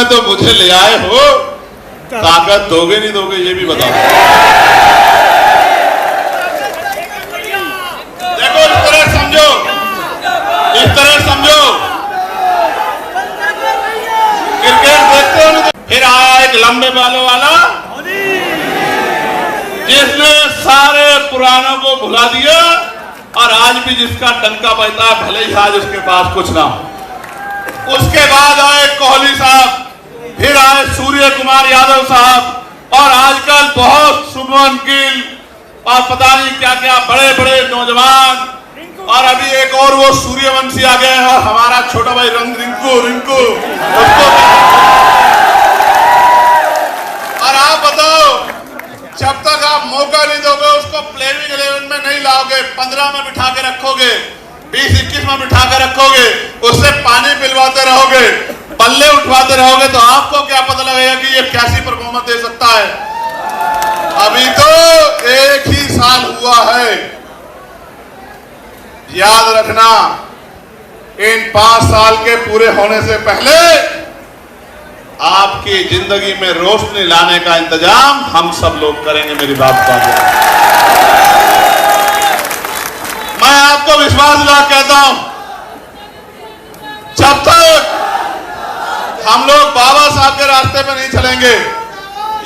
में तो मुझे ले आए हो, ताकत दोगे नहीं दोगे ये भी बताओ। देखो इस तरह समझो, इस तरह समझो। क्रिकेट देखते हो ना, फिर आया एक लंबे बालों वाला जिसने सारे पुरानों को भुला दिया और आज भी जिसका डंका बजता है, भले ही आज उसके पास कुछ ना हो। उसके बाद आए कोहली साहब, फिर आए सूर्य कुमार यादव साहब और आजकल बहुत शुभमन गिल और पता नहीं क्या क्या बड़े बड़े नौजवान, और अभी एक और वो सूर्यवंशी आ गए हैं और हमारा छोटा भाई रिंकू उसको। और आप बताओ, जब तक आप मौका नहीं दोगे उसको प्लेइंग 11 में नहीं लाओगे, 15 में बिठा के रखोगे, 20-21 में बिठा के रखोगे, उससे पानी पिलवाते रहोगे, बल्ले उठवाते रहोगे, तो आपको क्या पता लगेगा कि ये कैसी परफॉर्मेंस दे सकता है। अभी तो 1 ही साल हुआ है। याद रखना, इन 5 साल के पूरे होने से पहले आपकी जिंदगी में रोशनी लाने का इंतजाम हम सब लोग करेंगे। मेरी बात को मैं आपको विश्वास दिला कहता हूं, जब तक हम लोग बाबा साहब के रास्ते पे नहीं चलेंगे,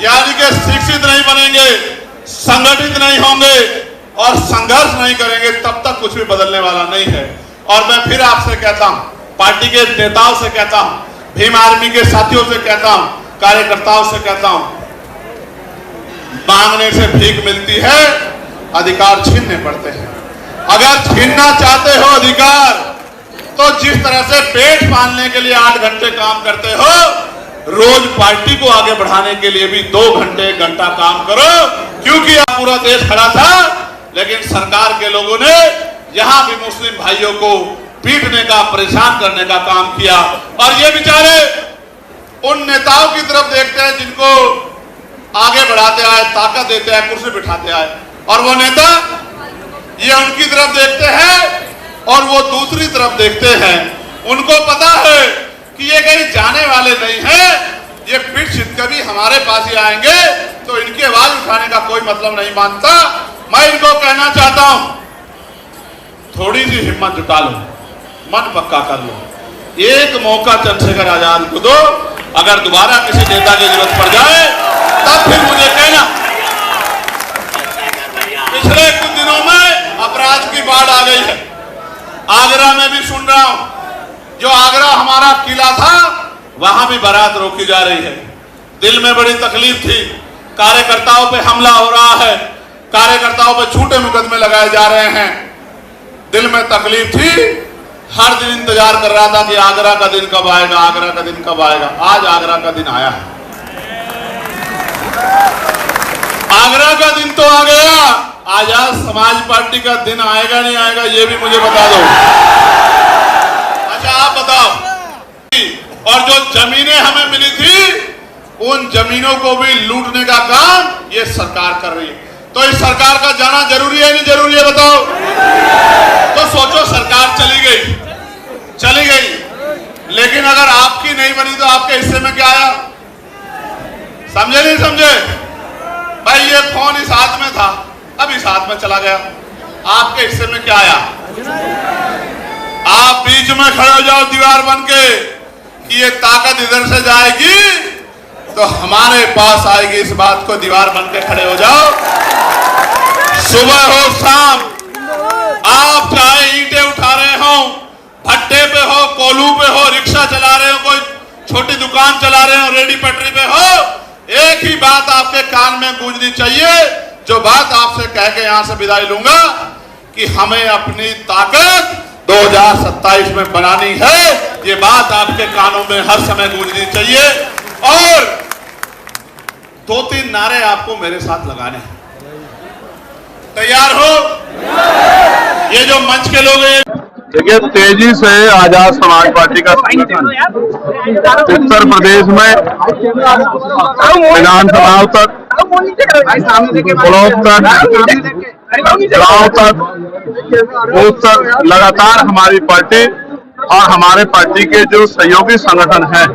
यानी कि शिक्षित नहीं बनेंगे, संगठित नहीं होंगे और संघर्ष नहीं करेंगे, तब तक कुछ भी बदलने वाला नहीं है। और मैं फिर आपसे कहता हूं, पार्टी के नेताओं से कहता हूं, भीम आर्मी के साथियों से कहता हूं, कार्यकर्ताओं से कहता हूं, मांगने से भीख मिलती है, अधिकार छीनने पड़ते हैं। अगर छीनना चाहते हो अधिकार, तो जिस तरह से पेट पालने के लिए 8 घंटे काम करते हो, रोज पार्टी को आगे बढ़ाने के लिए भी 2 घंटे 1 घंटा काम करो। क्योंकि अब पूरा देश खड़ा था, लेकिन सरकार के लोगों ने यहां भी मुस्लिम भाइयों को पीटने का, परेशान करने का काम किया। और ये बेचारे उन नेताओं की तरफ देखते हैं जिनको आगे बढ़ाते आए, ताकत देते आए, कुर्सी बिठाते आए, और वो नेता ये उनकी तरफ देखते हैं और वो दूसरी तरफ देखते हैं। उनको पता है कि ये कहीं जाने वाले नहीं हैं, ये पीठ छिद कभी हमारे पास ही आएंगे, तो इनकी आवाज उठाने का कोई मतलब नहीं मानता। मैं इनको कहना चाहता हूं, थोड़ी सी हिम्मत जुटा लो, मन पक्का कर लो, एक मौका चंद्रशेखर आजाद को दो। अगर दोबारा किसी नेता की जरूरत पड़ जाए तब फिर मुझे कहना। पिछले कुछ दिनों में अपराध की बाढ़ आ गई है। आगरा में भी सुन रहा हूं, जो आगरा हमारा किला था, वहां भी बारात रोकी जा रही है। दिल में बड़ी तकलीफ थी, कार्यकर्ताओं पे हमला हो रहा है, कार्यकर्ताओं पे झूठे मुकदमे लगाए जा रहे हैं। दिल में तकलीफ थी, हर दिन इंतजार कर रहा था कि आगरा का दिन कब आएगा, आगरा का दिन कब आएगा। आज आगरा का दिन आया है। आगरा का दिन तो आ गया, आजाद समाज पार्टी का दिन आएगा नहीं आएगा ये भी मुझे बता दो। अच्छा आप बताओ। और जो जमीनें हमें मिली थी, उन जमीनों को भी लूटने का काम ये सरकार कर रही है। तो इस सरकार का जाना जरूरी है नहीं जरूरी है बताओ? तो सोचो, सरकार चली गई, लेकिन अगर आपकी नहीं बनी तो आपके हिस्से में क्या आया? समझे नहीं समझे? भाई ये फोन इस हाथ में था, अब इस हाथ में चला गया, आपके हिस्से में क्या आया? आप बीच में खड़े हो जाओ दीवार बन के कि ये ताकत इधर से जाएगी तो हमारे पास आएगी, इस बात को दीवार बन के खड़े हो जाओ। सुबह हो शाम, आप चाहे ईंटें उठा रहे हो, भट्टे पे हो, कोलू पे हो, रिक्शा चला रहे हो, कोई छोटी दुकान चला रहे हो, रेडी पटरी पे हो, एक ही बात आपके कान में गूंजनी चाहिए, जो बात आपसे कह के यहां से विदाई लूंगा कि हमें अपनी ताकत 2027 में बनानी है। ये बात आपके कानों में हर समय गूंजनी चाहिए। और 2-3 नारे आपको मेरे साथ लगाने हैं। तैयार हो? ये जो मंच के लोग हैं, देखिए तेजी से आजाद समाज पार्टी का उत्तर प्रदेश में विधानसभाओं तक, ब्लॉक तक, गांव तक, बूथ तक लगातार हमारी पार्टी और हमारे पार्टी के जो सहयोगी संगठन हैं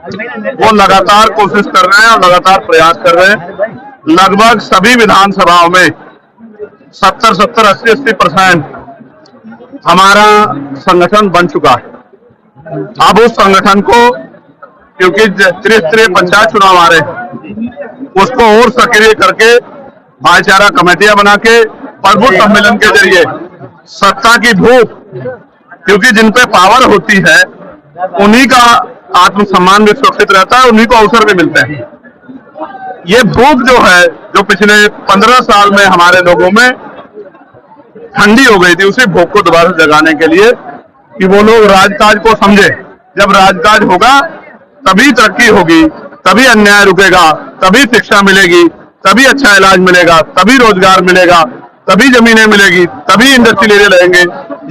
वो लगातार कोशिश कर रहे हैं और लगातार प्रयास कर रहे हैं। लगभग सभी विधानसभाओं में 70, 80% हमारा संगठन बन चुका है। अब उस संगठन को, क्योंकि त्रिस्तरीय पंचायत चुनाव आ रहे हैं, उसको और सक्रिय करके भाईचारा कमेटियां बना के प्रभु सम्मेलन के जरिए सत्ता की भूख, क्योंकि जिन पे पावर होती है उन्हीं का आत्मसम्मान भी सुरक्षित रहता है, उन्हीं को अवसर भी मिलते हैं। ये भूख जो है, जो पिछले 15 साल में हमारे लोगों में ठंडी हो गई थी, उसी भूख को दोबारा जगाने के लिए कि वो लोग राजकाज को समझे। जब राजकाज होगा तभी तरक्की होगी, तभी अन्याय रुकेगा, तभी शिक्षा मिलेगी, तभी अच्छा इलाज मिलेगा, तभी रोजगार मिलेगा, तभी जमीनें मिलेगी, तभी इंडस्ट्रियल एरिया रहेंगे।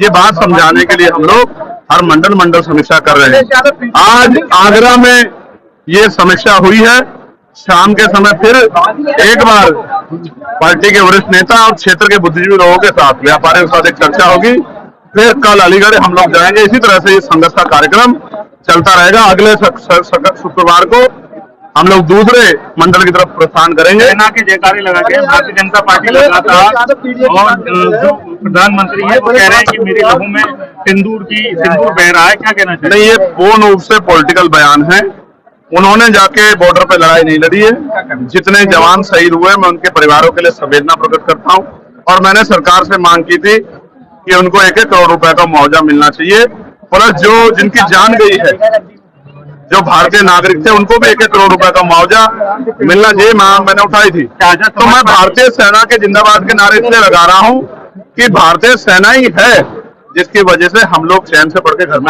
ये बात समझाने के लिए हम लोग हर मंडल समीक्षा कर रहे हैं। आज आगरा में ये समीक्षा हुई है। शाम के समय फिर एक बार पार्टी के वरिष्ठ नेता और क्षेत्र के बुद्धिजीवी लोगों के साथ, व्यापारियों के साथ एक चर्चा होगी। फिर कल अलीगढ़ हम लोग जाएंगे। इसी तरह से ये संघर्ष का कार्यक्रम चलता रहेगा। अगले शुक्रवार को हम लोग दूसरे मंडल की तरफ प्रस्थान करेंगे। सेना के जयकारे लगा के भारतीय जनता पार्टी लगातार, और जो प्रधानमंत्री है वो कह रहे हैं कि मेरे लहू में सिंदूर बह रहा है, क्या कहना चाहिए? नहीं, ये पूर्ण रूप से पॉलिटिकल बयान है। उन्होंने जाके बॉर्डर पे लड़ाई नहीं लड़ी है। जितने जवान शहीद हुए, मैं उनके परिवारों के लिए संवेदना प्रकट करता हूँ। और मैंने सरकार से मांग की थी कि उनको 1-1 करोड़ रुपए का मुआवजा मिलना चाहिए, प्लस जो जिनकी जान गई है, जो भारतीय नागरिक थे, उनको भी 1-1 करोड़ रुपए का मुआवजा मिलना चाहिए। मांग मैंने उठाई थी। तो मैं भारतीय सेना के जिंदाबाद के नारे इसलिए लगा रहा हूँ कि भारतीय सेना ही है जिसकी वजह से हम लोग चैन से पढ़ के घर में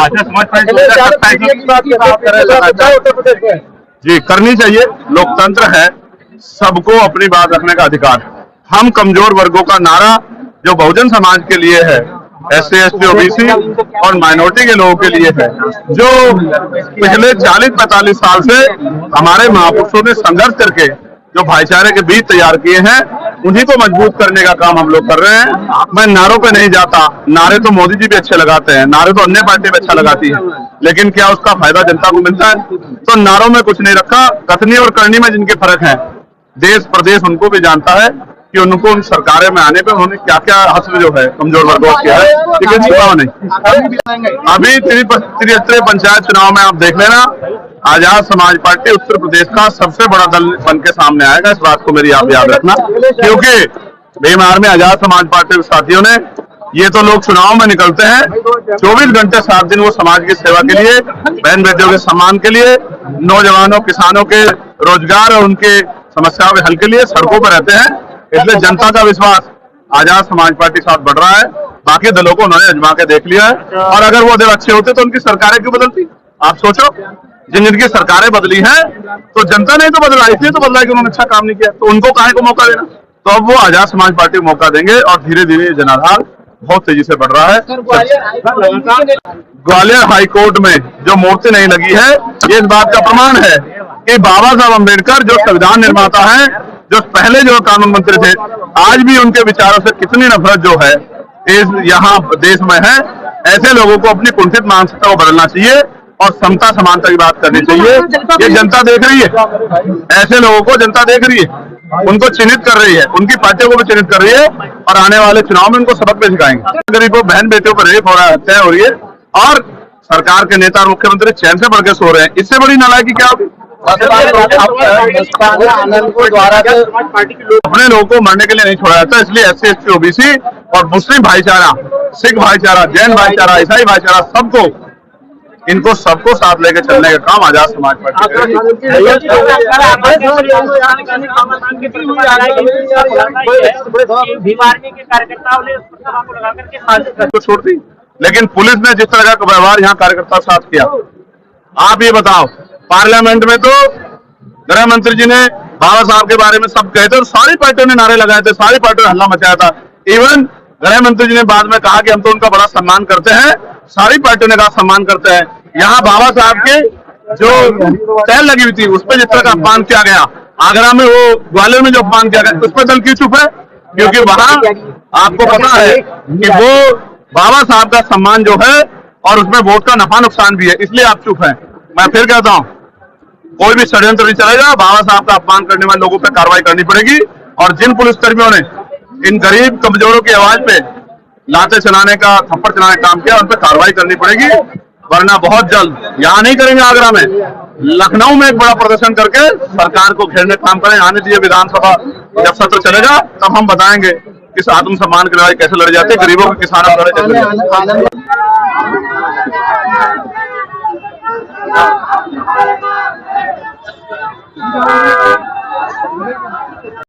जी करनी चाहिए। लोकतंत्र है, सबको अपनी बात रखने का अधिकार है। हम कमजोर वर्गों का नारा जो बहुजन समाज के लिए है, SC, ST, OBC और माइनॉरिटी के लोगों के लिए है, जो पिछले 40-45 साल से हमारे महापुरुषों ने संघर्ष करके जो भाईचारे के बीज तैयार किए हैं, उन्हीं को मजबूत करने का काम हम लोग कर रहे हैं। मैं नारों पे नहीं जाता। नारे तो मोदी जी भी अच्छे लगाते हैं, नारे तो अन्य पार्टी भी अच्छा लगाती है, लेकिन क्या उसका फायदा जनता को मिलता है? तो नारों में कुछ नहीं रखा। कथनी और करनी में जिनके फर्क है, देश प्रदेश उनको भी जानता है कि उनको उन सरकारें में आने पे उन्होंने क्या क्या हासिल जो है कमजोर वर्गों किया है, लेकिन छुपाव नहीं। अभी त्रिस्तरीय पंचायत चुनाव में आप देख लेना, आजाद समाज पार्टी उत्तर प्रदेश का सबसे बड़ा दल बन के सामने आएगा। इस बात को मेरी आप याद रखना, क्योंकि बीमार में आजाद समाज पार्टी के साथियों ने, ये तो लोग चुनाव में निकलते हैं 24 घंटे 7 दिन, वो समाज की सेवा के लिए, बहन बेटियों के सम्मान के लिए, नौजवानों किसानों के रोजगार और उनके समस्याओं के हल के लिए सड़कों पर रहते हैं। इसलिए जनता का विश्वास आजाद समाज पार्टी के साथ बढ़ रहा है। बाकी दलों को उन्होंने आजमा के देख लिया है, और अगर वो दल अच्छे होते तो उनकी सरकारें क्यों बदलती? आप सोचो, जिनकी सरकारें बदली हैं तो जनता ने तो बदला, इसलिए तो बदला कि उन्होंने अच्छा काम नहीं किया, तो उनको काहे को मौका देना? तो अब वो आजाद समाज पार्टी को मौका देंगे, और धीरे धीरे जनाधार बहुत तेजी से बढ़ रहा है। ग्वालियर हाईकोर्ट में जो मूर्ति नहीं लगी है, ये इस बात का प्रमाण है कि बाबा साहब अम्बेडकर जो संविधान निर्माता है, जो पहले जो कानून मंत्री थे, आज भी उनके विचारों से कितनी नफरत जो है यहाँ देश में है। ऐसे लोगों को अपनी कुंठित मानसिकता को बदलना चाहिए और समता समानता की बात करनी चाहिए। ये जनता देख रही है, ऐसे लोगों को जनता देख रही है, उनको चिन्हित कर रही है, उनकी पार्टियों को भी चिन्हित कर रही है, और आने वाले चुनाव में उनको सबक भी सिखाएंगे। गरीबों बहन बेटियों पर रेप हो रहा है, हत्या हो रही है, और सरकार के नेता और मुख्यमंत्री चैन से बढ़ के सो रहे हैं। इससे बड़ी नालायकी क्या होगी? अपने लोगों को मरने के लिए नहीं छोड़ा जाता, इसलिए SC, ST, OBC और मुस्लिम भाईचारा, सिख भाईचारा, जैन भाईचारा, ईसाई भाईचारा, सबको, इनको सबको साथ लेके चलने का काम आजाद समाज पार्टी को छोड़ती। लेकिन पुलिस ने जिस तरह का व्यवहार यहाँ कार्यकर्ता साथ किया, आप ये बताओ, पार्लियामेंट में तो गृह मंत्री जी ने बाबा साहब के बारे में सब कहे थे, और सारी पार्टियों ने नारे लगाए थे, सारी पार्टियों ने हल्ला मचाया था। इवन गृह मंत्री जी ने बाद में कहा कि हम तो उनका बड़ा सम्मान करते हैं, सारी पार्टियों ने कहा सम्मान करते हैं। यहाँ बाबा साहब के जो टहल लगी हुई थी, उस पर जिस तरह का अपमान किया गया, आगरा में वो ग्वालियर में जो अपमान किया गया, उस पर दल क्यों चुप है? क्योंकि वहां आपको पता है कि वो बाबा साहब का सम्मान जो है, और उसमें वोट का नफा नुकसान भी है, इसलिए आप चुप हैं। मैं फिर कहता हूं, कोई भी षड्यंत्र नहीं चलेगा। बाबा साहब का अपमान करने वाले लोगों पर कार्रवाई करनी पड़ेगी और जिन पुलिसकर्मियों ने इन गरीब कमजोरों की आवाज पे लाते चलाने का, थप्पड़ चलाने का काम किया, उन पर कार्रवाई करनी पड़ेगी। वरना बहुत जल्द, यहाँ नहीं करेंगे आगरा में, लखनऊ में एक बड़ा प्रदर्शन करके सरकार को घेरने का काम करें। आने दीजिए, विधानसभा जब सत्र चलेगा तब हम बताएंगे कि आत्मसम्मान की लड़ाई कैसे लड़ी जाती है, गरीबों के, किसानों की लड़ाई कैसे लड़ी जाती है।